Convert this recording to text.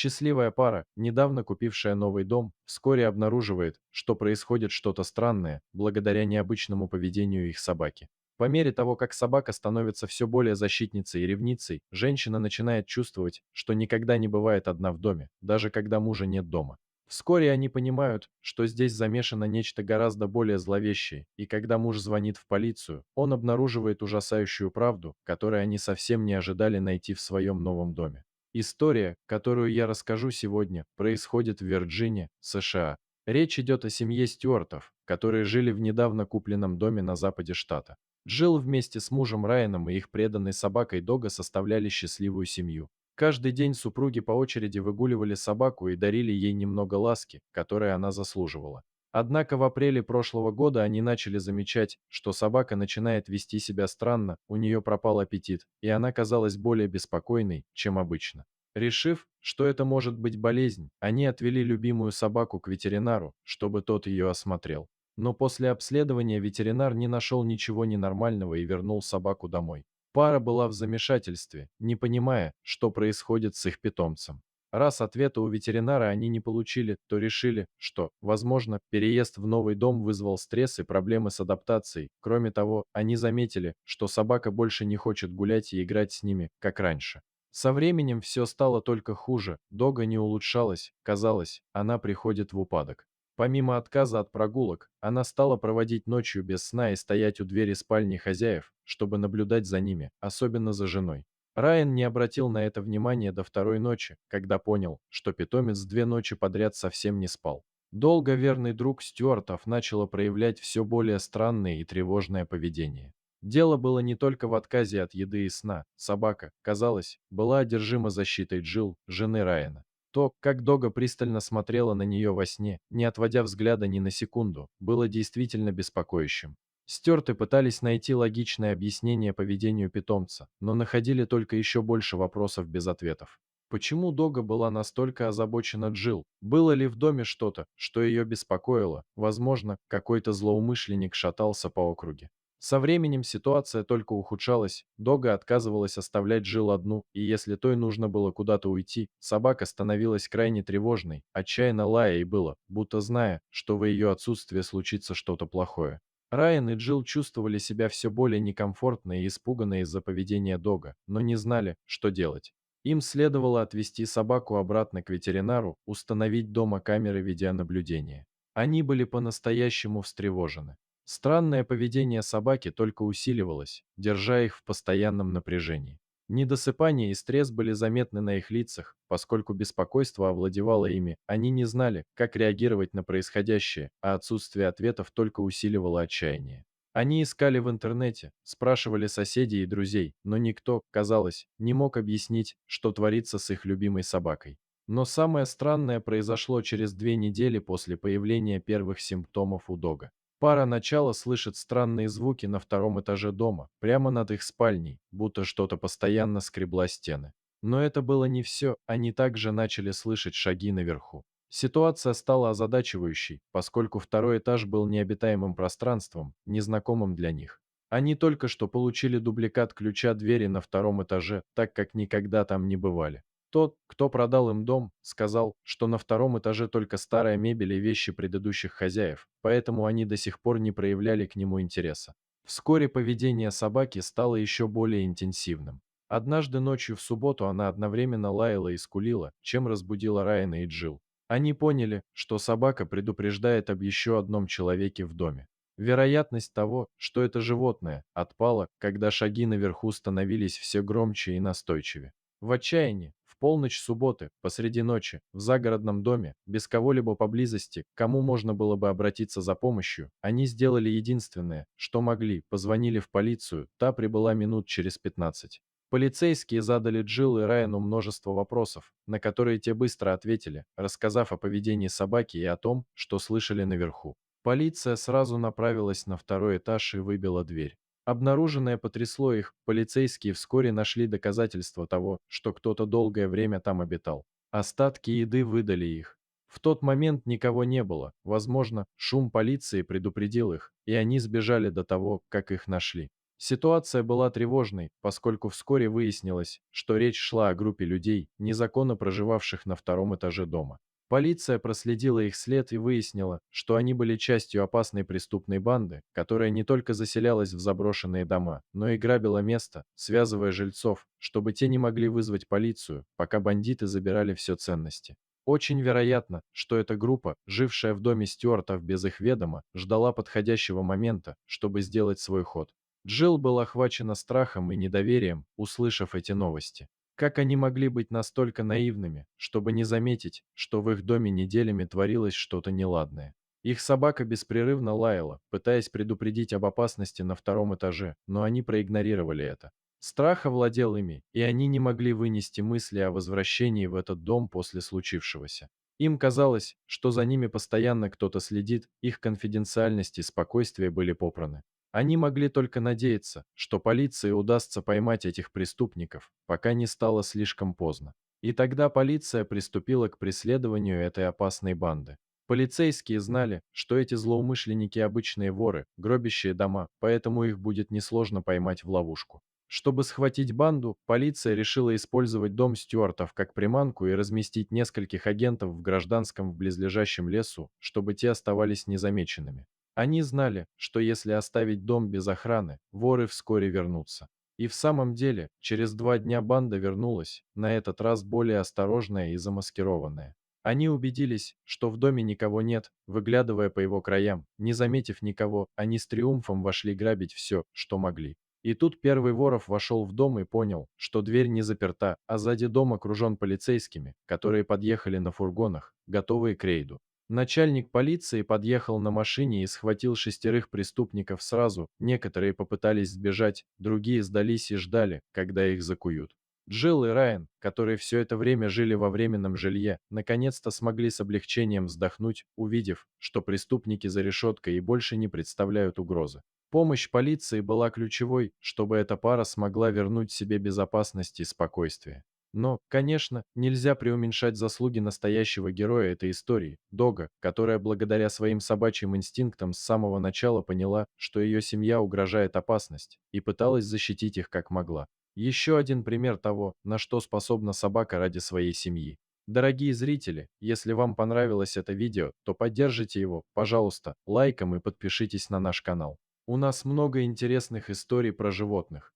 Счастливая пара, недавно купившая новый дом, вскоре обнаруживает, что происходит что-то странное благодаря необычному поведению их собаки. По мере того, как собака становится все более защитницей и ревницей, женщина начинает чувствовать, что никогда не бывает одна в доме, даже когда мужа нет дома. Вскоре они понимают, что здесь замешано нечто гораздо более зловещее, и когда муж звонит в полицию, он обнаруживает ужасающую правду, которую они совсем не ожидали найти в своем новом доме. История, которую я расскажу сегодня, происходит в Вирджинии, США. Речь идет о семье Стюартов, которые жили в недавно купленном доме на западе штата. Джилл вместе с мужем Райаном и их преданной собакой Дога составляли счастливую семью. Каждый день супруги по очереди выгуливали собаку и дарили ей немного ласки, которой она заслуживала. Однако в апреле прошлого года они начали замечать, что собака начинает вести себя странно, у нее пропал аппетит, и она казалась более беспокойной, чем обычно. Решив, что это может быть болезнь, они отвели любимую собаку к ветеринару, чтобы тот ее осмотрел. Но после обследования ветеринар не нашел ничего ненормального и вернул собаку домой. Пара была в замешательстве, не понимая, что происходит с их питомцем. Раз ответа у ветеринара они не получили, то решили, что, возможно, переезд в новый дом вызвал стресс и проблемы с адаптацией. Кроме того, они заметили, что собака больше не хочет гулять и играть с ними, как раньше. Со временем все стало только хуже, Дога не улучшалась, казалось, она приходит в упадок. Помимо отказа от прогулок, она стала проводить ночью без сна и стоять у двери спальни хозяев, чтобы наблюдать за ними, особенно за женой. Райан не обратил на это внимания до второй ночи, когда понял, что питомец 2 ночи подряд совсем не спал. Долго верный друг Стюартов начал проявлять все более странное и тревожное поведение. Дело было не только в отказе от еды и сна. Собака, казалось, была одержима защитой Джилл, жены Райана. То, как Дога пристально смотрела на нее во сне, не отводя взгляда ни на секунду, было действительно беспокоящим. Стюарты пытались найти логичное объяснение поведению питомца, но находили только еще больше вопросов без ответов. Почему Дога была настолько озабочена Джилл? Было ли в доме что-то, что ее беспокоило? Возможно, какой-то злоумышленник шатался по округе. Со временем ситуация только ухудшалась, Дога отказывалась оставлять Джилл одну, и если той нужно было куда-то уйти, собака становилась крайне тревожной, отчаянно лая и было, будто зная, что в ее отсутствие случится что-то плохое. Райан и Джилл чувствовали себя все более некомфортно и испуганно из-за поведения Дога, но не знали, что делать. Им следовало отвезти собаку обратно к ветеринару, установить дома камеры видеонаблюдения. Они были по-настоящему встревожены. Странное поведение собаки только усиливалось, держа их в постоянном напряжении. Недосыпание и стресс были заметны на их лицах, поскольку беспокойство овладевало ими, они не знали, как реагировать на происходящее, а отсутствие ответов только усиливало отчаяние. Они искали в интернете, спрашивали соседей и друзей, но никто, казалось, не мог объяснить, что творится с их любимой собакой. Но самое странное произошло через 2 недели после появления первых симптомов у Дога. Пара начала слышит странные звуки на втором этаже дома, прямо над их спальней, будто что-то постоянно скребло стены. Но это было не все, они также начали слышать шаги наверху. Ситуация стала озадачивающей, поскольку второй этаж был необитаемым пространством, незнакомым для них. Они только что получили дубликат ключа двери на втором этаже, так как никогда там не бывали. Тот, кто продал им дом, сказал, что на втором этаже только старая мебель и вещи предыдущих хозяев, поэтому они до сих пор не проявляли к нему интереса. Вскоре поведение собаки стало еще более интенсивным. Однажды ночью в субботу она одновременно лаяла и скулила, чем разбудила Райана и Джилл. Они поняли, что собака предупреждает об еще одном человеке в доме. Вероятность того, что это животное, отпала, когда шаги наверху становились все громче и настойчивее. В отчаянии, в полночь субботы, посреди ночи, в загородном доме, без кого-либо поблизости, к кому можно было бы обратиться за помощью, они сделали единственное, что могли, позвонили в полицию, та прибыла минут через 15. Полицейские задали Джилл и Райану множество вопросов, на которые те быстро ответили, рассказав о поведении собаки и о том, что слышали наверху. Полиция сразу направилась на второй этаж и выбила дверь. Обнаруженное потрясло их, полицейские вскоре нашли доказательства того, что кто-то долгое время там обитал. Остатки еды выдали их. В тот момент никого не было, возможно, шум полиции предупредил их, и они сбежали до того, как их нашли. Ситуация была тревожной, поскольку вскоре выяснилось, что речь шла о группе людей, незаконно проживавших на втором этаже дома. Полиция проследила их след и выяснила, что они были частью опасной преступной банды, которая не только заселялась в заброшенные дома, но и грабила место, связывая жильцов, чтобы те не могли вызвать полицию, пока бандиты забирали все ценности. Очень вероятно, что эта группа, жившая в доме Стюартов без их ведома, ждала подходящего момента, чтобы сделать свой ход. Джилл была охвачена страхом и недоверием, услышав эти новости. Как они могли быть настолько наивными, чтобы не заметить, что в их доме неделями творилось что-то неладное? Их собака беспрерывно лаяла, пытаясь предупредить об опасности на втором этаже, но они проигнорировали это. Страх овладел ими, и они не могли вынести мысли о возвращении в этот дом после случившегося. Им казалось, что за ними постоянно кто-то следит, их конфиденциальность и спокойствие были попраны. Они могли только надеяться, что полиции удастся поймать этих преступников, пока не стало слишком поздно. И тогда полиция приступила к преследованию этой опасной банды. Полицейские знали, что эти злоумышленники обычные воры, гробящие дома, поэтому их будет несложно поймать в ловушку. Чтобы схватить банду, полиция решила использовать дом Стюартов как приманку и разместить нескольких агентов в гражданском в близлежащем лесу, чтобы те оставались незамеченными. Они знали, что если оставить дом без охраны, воры вскоре вернутся. И в самом деле, через 2 дня банда вернулась, на этот раз более осторожная и замаскированная. Они убедились, что в доме никого нет, выглядывая по его краям, не заметив никого, они с триумфом вошли грабить все, что могли. И тут первый воров вошел в дом и понял, что дверь не заперта, а сзади дом окружен полицейскими, которые подъехали на фургонах, готовые к рейду. Начальник полиции подъехал на машине и схватил 6 преступников сразу, некоторые попытались сбежать, другие сдались и ждали, когда их закуют. Джилл и Райан, которые все это время жили во временном жилье, наконец-то смогли с облегчением вздохнуть, увидев, что преступники за решеткой и больше не представляют угрозы. Помощь полиции была ключевой, чтобы эта пара смогла вернуть себе безопасность и спокойствие. Но, конечно, нельзя преуменьшать заслуги настоящего героя этой истории, Дога, которая благодаря своим собачьим инстинктам с самого начала поняла, что ее семья угрожает опасность, и пыталась защитить их как могла. Еще один пример того, на что способна собака ради своей семьи. Дорогие зрители, если вам понравилось это видео, то поддержите его, пожалуйста, лайком и подпишитесь на наш канал. У нас много интересных историй про животных.